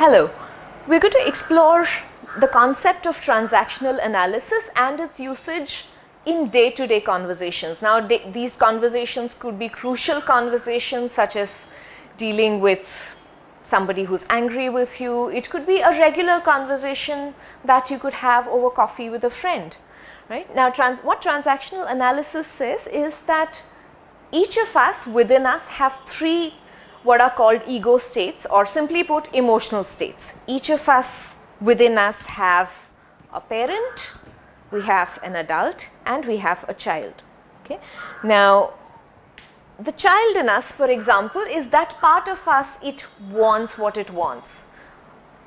Hello, we're going to explore the concept of transactional analysis and its usage in day-to-day conversations. Now, these conversations could be crucial conversations such as dealing with somebody who's angry with you. It could be a regular conversation that you could have over coffee with a friend, right? Now, what transactional analysis says is that each of us within us have three what are called ego states, or simply put, emotional states. Each of us within us have a parent, we have an adult, and we have a child. Okay? Now, the child in us, for example, is that part of us, it wants what it wants.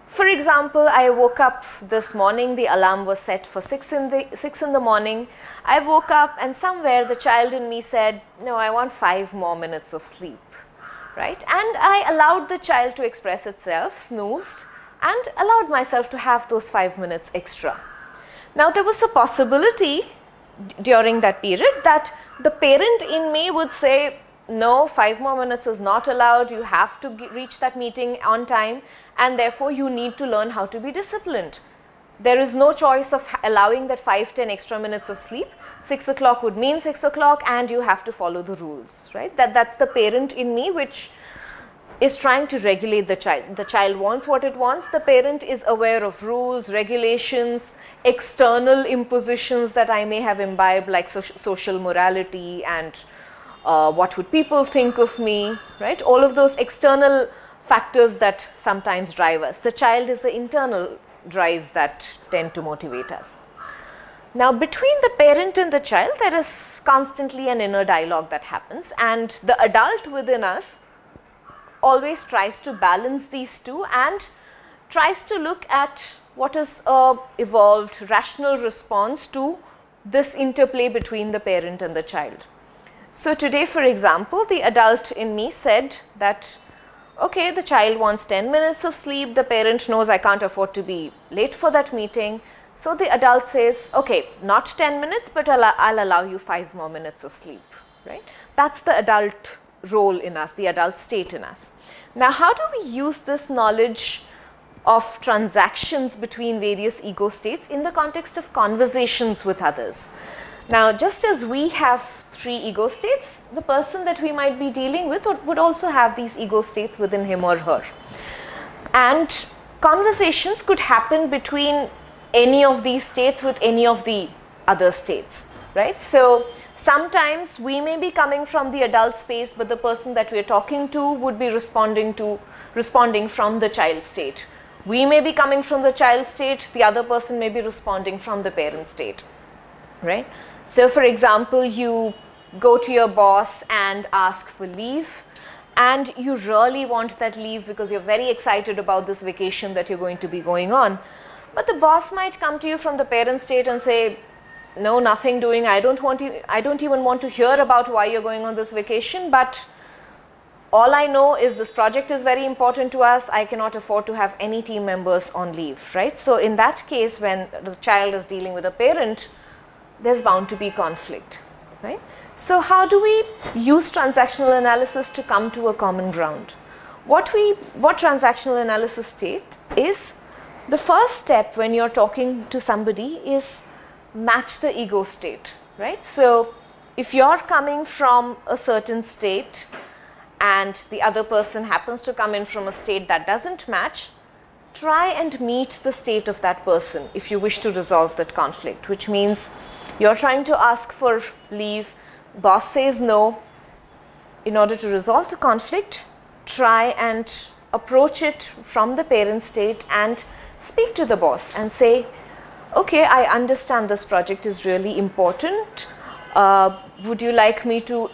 For example, I woke up this morning, the alarm was set for 6 in the morning. I woke up and somewhere the child in me said, no, I want 5 more minutes of sleep. Right? And I allowed the child to express itself, snoozed, and allowed myself to have those 5 minutes extra. Now, there was a possibility during that period that the parent in me would say, no, 5 more minutes is not allowed, you have to reach that meeting on time, and therefore you need to learn how to be disciplined. There is no choice of allowing that 5-10 extra minutes of sleep. 6 o'clock would mean 6 o'clock and you have to follow the rules, right? That's the parent in me which is trying to regulate the child. The child wants what it wants. The parent is aware of rules, regulations, external impositions that I may have imbibed, like social morality and what would people think of me, right? All of those external factors that sometimes drive us. The child is the internal drives that tend to motivate us. Now, between the parent and the child, there is constantly an inner dialogue that happens, and the adult within us always tries to balance these two and tries to look at what is a evolved rational response to this interplay between the parent and the child. So today, for example, the adult in me said that, okay, the child wants 10 minutes of sleep, the parent knows I can't afford to be late for that meeting. So the adult says, okay, not 10 minutes, but I'll allow you 5 more minutes of sleep, right? That's the adult role in us, the adult state in us. Now, how do we use this knowledge of transactions between various ego states in the context of conversations with others? Now, just as we have 3 ego states, the person that we might be dealing with would also have these ego states within him or her. And conversations could happen between any of these states with any of the other states, right? So sometimes we may be coming from the adult space, but the person that we are talking to would be responding from the child state. We may be coming from the child state, the other person may be responding from the parent state, right? So for example, you go to your boss and ask for leave, and you really want that leave because you're very excited about this vacation that you're going to be going on. But the boss might come to you from the parent state and say, no, nothing doing, I don't even want to hear about why you're going on this vacation, but all I know is this project is very important to us, I cannot afford to have any team members on leave, right? So in that case, when the child is dealing with a parent, there's bound to be conflict, right? So how do we use transactional analysis to come to a common ground? What transactional analysis state is, the first step when you're talking to somebody is match the ego state, right? So if you're coming from a certain state and the other person happens to come in from a state that doesn't match, try and meet the state of that person if you wish to resolve that conflict, which means you're trying to ask for leave, boss says no. In order to resolve the conflict, try and approach it from the parent state and speak to the boss and say, okay, I understand this project is really important. Would you like to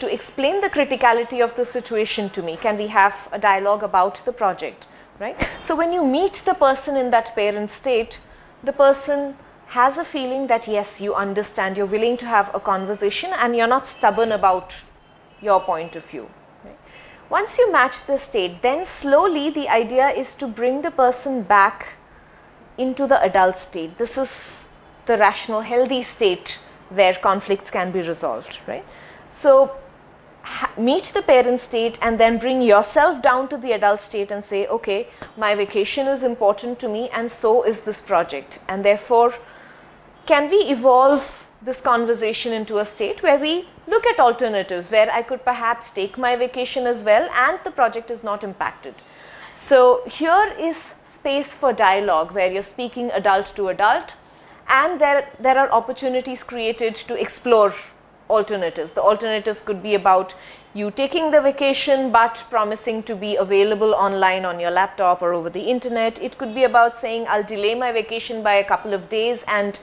explain the criticality of the situation to me? Can we have a dialogue about the project, right? So when you meet the person in that parent state, the person has a feeling that yes, you understand, you're willing to have a conversation and you're not stubborn about your point of view. Right? Once you match the state, then slowly the idea is to bring the person back into the adult state. This is the rational, healthy state where conflicts can be resolved, right? So meet the parent state and then bring yourself down to the adult state and say, okay, my vacation is important to me and so is this project, and therefore can we evolve this conversation into a state where we look at alternatives, where I could perhaps take my vacation as well and the project is not impacted. So here is space for dialogue where you're speaking adult to adult, and there are opportunities created to explore alternatives. The alternatives could be about you taking the vacation but promising to be available online on your laptop or over the internet. It could be about saying I'll delay my vacation by a couple of days and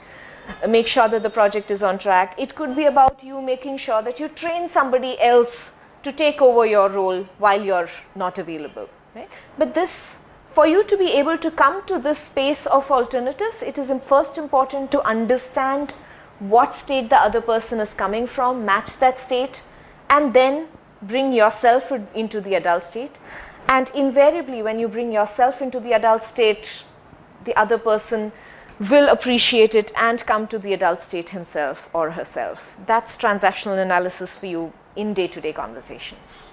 make sure that the project is on track. It could be about you making sure that you train somebody else to take over your role while you're not available, right? But this, for you to be able to come to this space of alternatives, it is first important to understand what state the other person is coming from, match that state, and then bring yourself into the adult state. And invariably, when you bring yourself into the adult state, the other person will appreciate it and come to the adult state himself or herself. That's transactional analysis for you in day-to-day conversations.